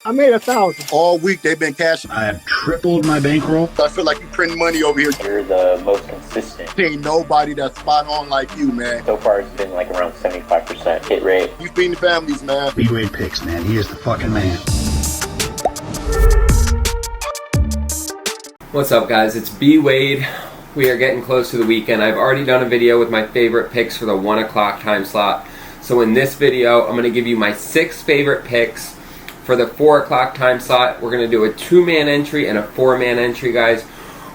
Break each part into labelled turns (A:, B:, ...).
A: I made 1,000.
B: All week they've been cashing.
C: I have tripled my bankroll.
B: I feel like you print money over here.
D: You're the most consistent.
B: There ain't nobody that's spot on like you, man.
D: So far, it's been like around 75% hit rate.
B: You feeding families, man.
C: PrizePicks, man. He is the fucking man.
E: What's up, guys? It's B Wade. We are getting close to the weekend. I've already done a video with my favorite picks for the 1 o'clock time slot. So in this video, I'm going to give you my 6 favorite picks for the 4 o'clock time slot. We're going to do a 2-man entry and a 4-man entry, guys.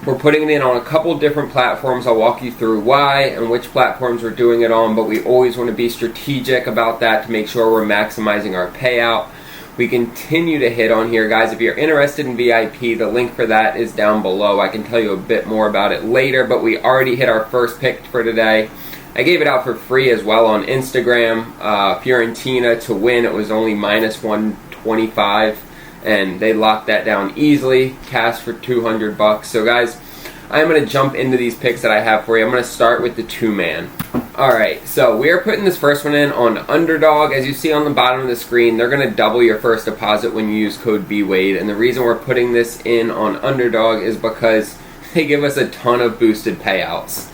E: We're putting it in on a couple different platforms. I'll walk you through why and which platforms we're doing it on, but we always want to be strategic about that to make sure we're maximizing our payout. We continue to hit on here, guys. If you're interested in VIP, the link for that is down below. I can tell you a bit more about it later, but we already hit our first pick for today. I gave it out for free as well on Instagram. Fiorentina to win. It was only minus 125, and they locked that down easily. Cash for $200. So, guys, I'm going to jump into these picks that I have for you. I'm going to start with the 2-man. Alright, so we are putting this first one in on Underdog. As you see on the bottom of the screen, they're going to double your first deposit when you use code BWADE. And the reason we're putting this in on Underdog is because they give us a ton of boosted payouts.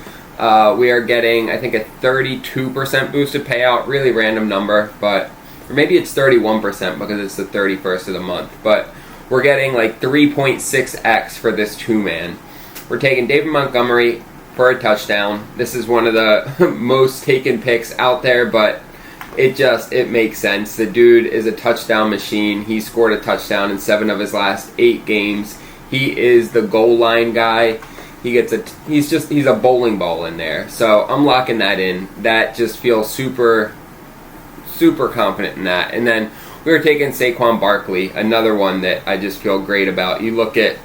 E: We are getting, I think, a 32% boosted payout. Really random number, but or maybe it's 31% because it's the 31st of the month. But we're getting like 3.6x for this 2-man. We're taking David Montgomery for a touchdown. This is one of the most taken picks out there, but it makes sense. The dude is a touchdown machine. He scored a touchdown in 7 of his last 8 games. He is the goal line guy. He's a bowling ball in there. So I'm locking that in. That just feels super confident in that. And then we were taking Saquon Barkley, another one that I just feel great about. You look at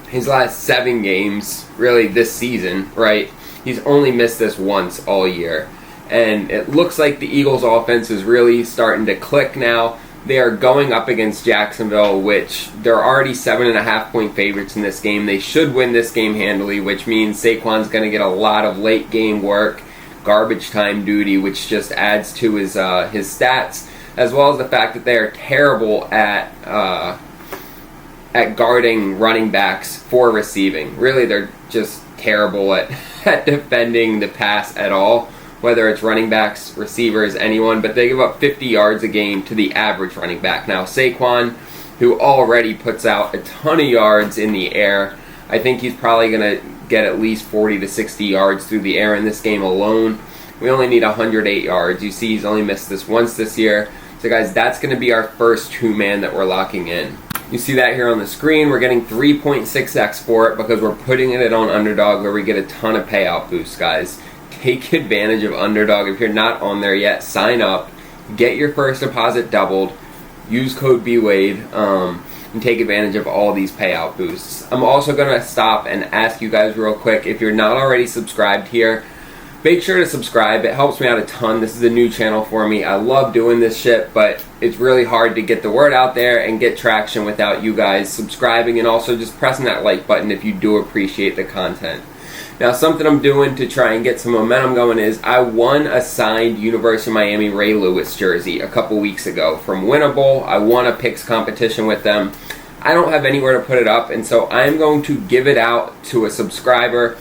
E: his last 7 games, really this season, right? He's only missed this once all year. And it looks like the Eagles' offense is really starting to click now. They are going up against Jacksonville, which they're already 7.5-point favorites in this game. They should win this game handily, which means Saquon's going to get a lot of late game work, garbage time duty, which just adds to his stats, as well as the fact that they are terrible at guarding running backs for receiving. Really, they're just terrible at defending the pass at all, whether it's running backs, receivers, anyone, but they give up 50 yards a game to the average running back. Now, Saquon, who already puts out a ton of yards in the air, I think he's probably going to get at least 40 to 60 yards through the air in this game alone. We only need 108 yards. You see he's only missed this once this year. So, guys, that's going to be our first 2-man that we're locking in. You see that here on the screen. We're getting 3.6x for it because we're putting it on Underdog where we get a ton of payout boosts, guys. Take advantage of Underdog. If you're not on there yet, sign up. Get your first deposit doubled. Use code BWADE and take advantage of all these payout boosts. I'm also going to stop and ask you guys real quick, if you're not already subscribed here, make sure to subscribe. It helps me out a ton. This is a new channel for me. I love doing this shit, but it's really hard to get the word out there and get traction without you guys subscribing and also just pressing that like button if you do appreciate the content. Now, something I'm doing to try and get some momentum going is I won a signed University of Miami Ray Lewis jersey a couple weeks ago from Winnable. I won a picks competition with them. I don't have anywhere to put it up, and so I'm going to give it out to a subscriber.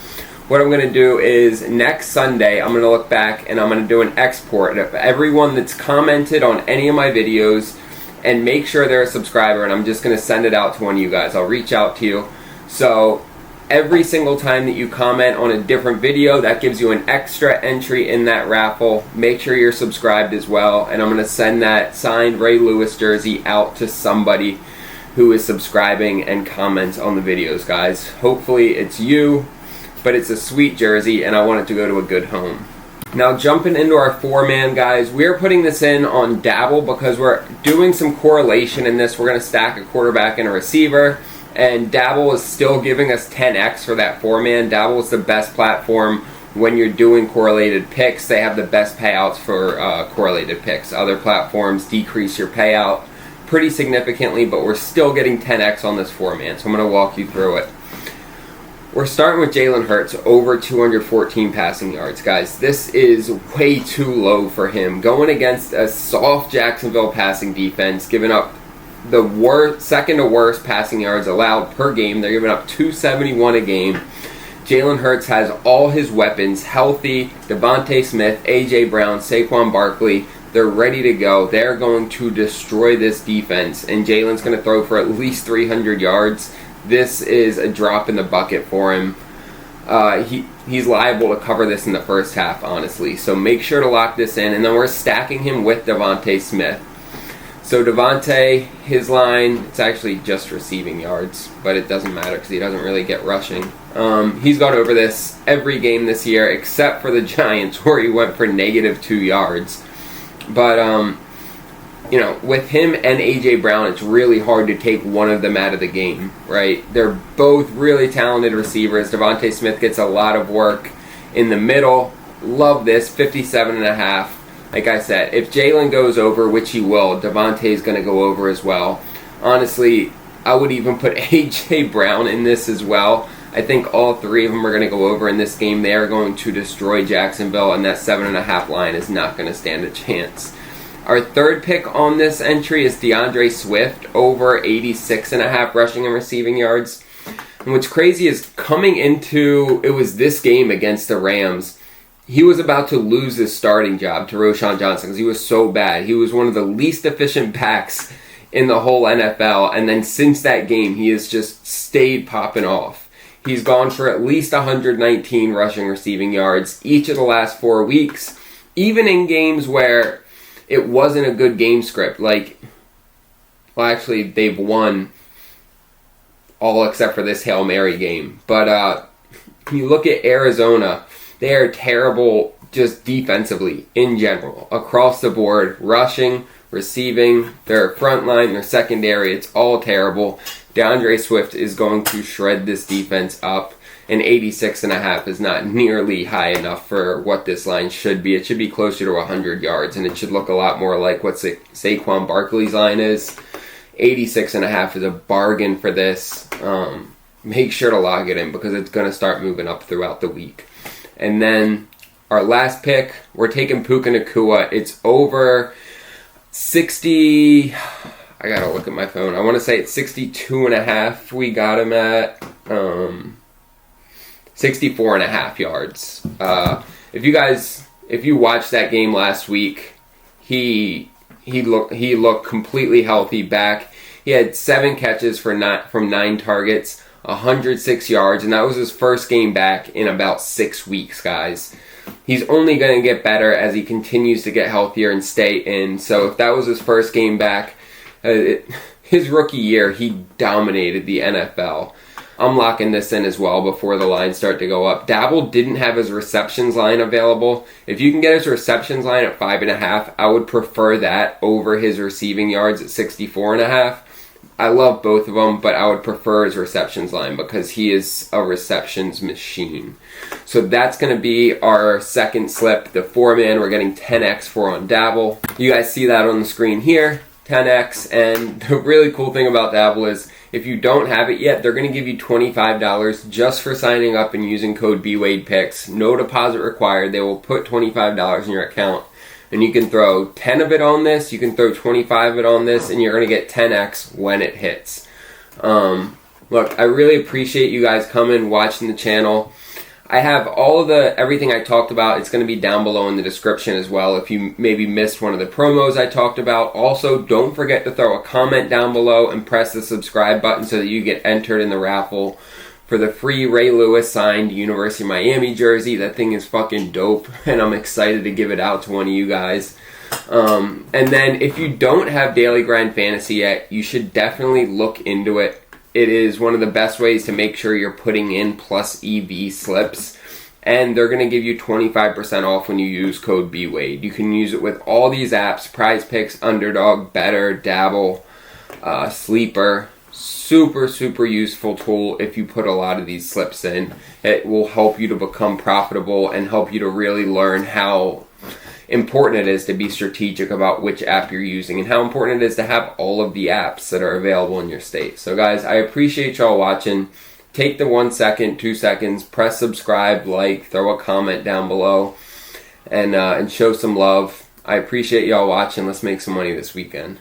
E: What I'm going to do is next Sunday, I'm going to look back and I'm going to do an export of everyone that's commented on any of my videos and make sure they're a subscriber, and I'm just going to send it out to one of you guys. I'll reach out to you. So every single time that you comment on a different video, that gives you an extra entry in that raffle. Make sure you're subscribed as well, and I'm going to send that signed Ray Lewis jersey out to somebody who is subscribing and comments on the videos, guys. Hopefully it's you. But it's a sweet jersey, and I want it to go to a good home. Now, jumping into our 4-man, guys, we're putting this in on Dabble because we're doing some correlation in this. We're going to stack a quarterback and a receiver, and Dabble is still giving us 10x for that 4-man. Dabble is the best platform when you're doing correlated picks. They have the best payouts for correlated picks. Other platforms decrease your payout pretty significantly, but we're still getting 10x on this 4-man, so I'm going to walk you through it. We're starting with Jalen Hurts, over 214 passing yards. Guys, this is way too low for him. Going against a soft Jacksonville passing defense, giving up the second to worst passing yards allowed per game. They're giving up 271 a game. Jalen Hurts has all his weapons healthy. Devontae Smith, A.J. Brown, Saquon Barkley. They're ready to go. They're going to destroy this defense. And Jalen's going to throw for at least 300 yards. This is a drop in the bucket for him. He's liable to cover this in the first half, honestly. So make sure to lock this in. And then we're stacking him with Devontae Smith. So Devontae, his line, it's actually just receiving yards, but it doesn't matter because he doesn't really get rushing. He's gone over this every game this year except for the Giants where he went for -2 yards. But, with him and A.J. Brown, it's really hard to take one of them out of the game, right? They're both really talented receivers. Devontae Smith gets a lot of work in the middle. Love this, 57.5. Like I said, if Jalen goes over, which he will, Devontae's going to go over as well. Honestly, I would even put A.J. Brown in this as well. I think all three of them are going to go over in this game. They are going to destroy Jacksonville, and that 7.5 line is not going to stand a chance. Our third pick on this entry is DeAndre Swift, over 86.5 rushing and receiving yards. And what's crazy is coming into, it was this game against the Rams, he was about to lose his starting job to Roschon Johnson because he was so bad. He was one of the least efficient backs in the whole NFL, and then since that game, he has just stayed popping off. He's gone for at least 119 rushing receiving yards each of the last 4 weeks, even in games where it wasn't a good game script. Actually, they've won all except for this Hail Mary game. But you look at Arizona, they are terrible just defensively in general, across the board, rushing, receiving, their front line, their secondary, it's all terrible. DeAndre Swift is going to shred this defense up, and 86.5 is not nearly high enough for what this line should be. It should be closer to 100 yards, and it should look a lot more like what Saquon Barkley's line is. 86.5 is a bargain for this. Make sure to log it in because it's going to start moving up throughout the week. And then our last pick, we're taking Puka Nacua. It's over 60. I gotta look at my phone. I want to say it's 62.5. We got him at 64.5 yards. If you watched that game last week, he looked completely healthy back. He had 7 catches from 9 targets, 106 yards, and that was his first game back in about 6 weeks, guys. He's only going to get better as he continues to get healthier and stay in. So if that was his first game back, his rookie year, he dominated the NFL. I'm locking this in as well before the lines start to go up. Dabble didn't have his receptions line available. If you can get his receptions line at 5.5, I would prefer that over his receiving yards at 64.5. I love both of them, but I would prefer his receptions line because he is a receptions machine. So that's going to be our second slip. The 4-man we're getting 10x for on Dabble. You guys see that on the screen here, 10x. And the really cool thing about Dabble is if you don't have it yet, they're going to give you $25 just for signing up and using code BWadePicks. No deposit required. They will put $25 in your account. And you can throw 10 of it on this, you can throw 25 of it on this, and you're going to get 10x when it hits. Look, I really appreciate you guys coming, watching the channel. I have everything I talked about. It's going to be down below in the description as well if you maybe missed one of the promos I talked about. Also, don't forget to throw a comment down below and press the subscribe button so that you get entered in the raffle for the free Ray Lewis signed University of Miami jersey. That thing is fucking dope, and I'm excited to give it out to one of you guys. And then if you don't have Daily Grind Fantasy yet, you should definitely look into it. It is one of the best ways to make sure you're putting in plus EV slips. And they're going to give you 25% off when you use code BWade. You can use it with all these apps, PrizePicks, Underdog, Better, Dabble, Sleeper. Super, super useful tool if you put a lot of these slips in. It will help you to become profitable and help you to really learn how important it is to be strategic about which app you're using and how important it is to have all of the apps that are available in your state. So guys, I appreciate y'all watching. Take the 1 second, 2 seconds, press subscribe, like, throw a comment down below, and show some love. I appreciate y'all watching. Let's make some money this weekend.